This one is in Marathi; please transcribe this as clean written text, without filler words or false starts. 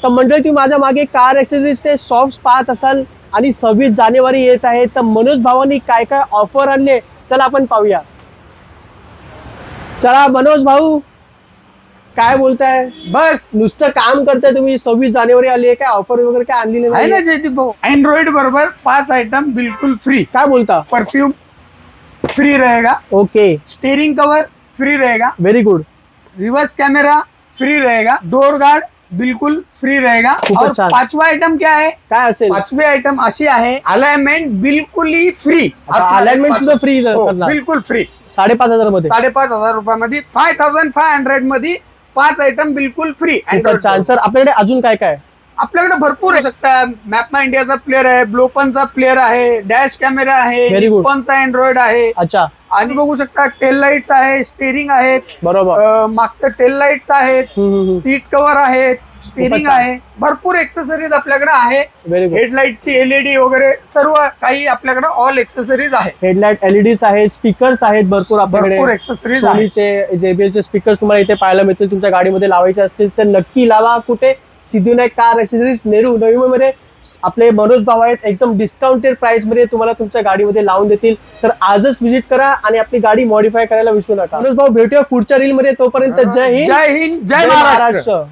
तर मंडळी तुम्ही माझ्या मागे कार ॲक्सेसरीजचे शॉप्स पाहत असाल आणि 26 जानेवारी येत आहे, तर मनोज भावांनी काय काय ऑफर आणले चला आपण पाहूया. चला मनोज भाऊ काय बोलताय? बस नुसतं काम करताय तुम्ही. 26 जानेवारी आली आहे, काय ऑफर वगैरे काय आणलेले आहे नाही? ना जयदीप भाऊ, अँड्रॉइड बरोबर 5 आइटम बिल्कुल फ्री. काय बोलता? परफ्यूम फ्री रहेगा, ओके, स्टीयरिंग कवर फ्री रहेगा, very good. Reverse camera free रहेगा, डोर गार्ड बिल्कुल फ्री रहेगा. खूपच और छान. 5वां आइटम क्या है? काय असेल? 5वी आइटम अशी आहे, अलाइनमेंट बिल्कुल ही फ्री. अलाइनमेंट सुद्धा फ्री करणार बिल्कुल फ्री. 5,500 मध्ये. 5,500 रुपयामध्ये 5500 मध्ये 5 आइटम बिल्कुल फ्री. खूपच छान. सर आपल्याकडे अजून काय काय? आपल्याकडे भरपूर आहे शकता. मॅपमा इंडियाचा प्लेअर आहे, ब्लोपनचा प्लेअर आहे, डॅश कॅमेरा आहे, Very good. निप्पॉनचा अँड्रॉइड आहे. अच्छा, आणि बघू शकता टेल लाईट्स आहे, स्टेरिंग आहेत, बरोबर. मागचं टेल लाईट्स आहेत, सीट कव्हर आहेत, स्टेरिंग छान. आहे. भरपूर एक्सेसरीज आपल्याकडे आहे. Very good. हेडलाईटची एलईडी वगैरे सर्व काही आपल्याकडे ऑल एक्सेसरीज आहे. हेडलाइट एलईडीज आहेत, स्पीकर्स आहेत भरपूर आपल्याकडे. भरपूर एक्सेसरीज आहे. सोनीचे JBLचे स्पीकर्स तुम्हाला इथे पाहायला मिळतील. तुमच्या गाडीमध्ये लावायचे असतील तर नक्की लावा. कुठे? सिद्धिविनायक कार ॲक्सेसरीज, नेहरू, नवी मुंबईमध्ये आपले मनोज भाऊ आहेत. एकदम डिस्काउंटेड प्राइस मध्ये तुम्हाला तुमच्या गाडीमध्ये लावून देतील. तर आजच व्हिजिट करा आणि आपली गाडी मॉडिफाय करायला विसरू नका. मनोज भाऊ भेटूया पुढच्या रील मध्ये. तोपर्यंत जय हिंद, जय हिंद, जय महाराष्ट्र.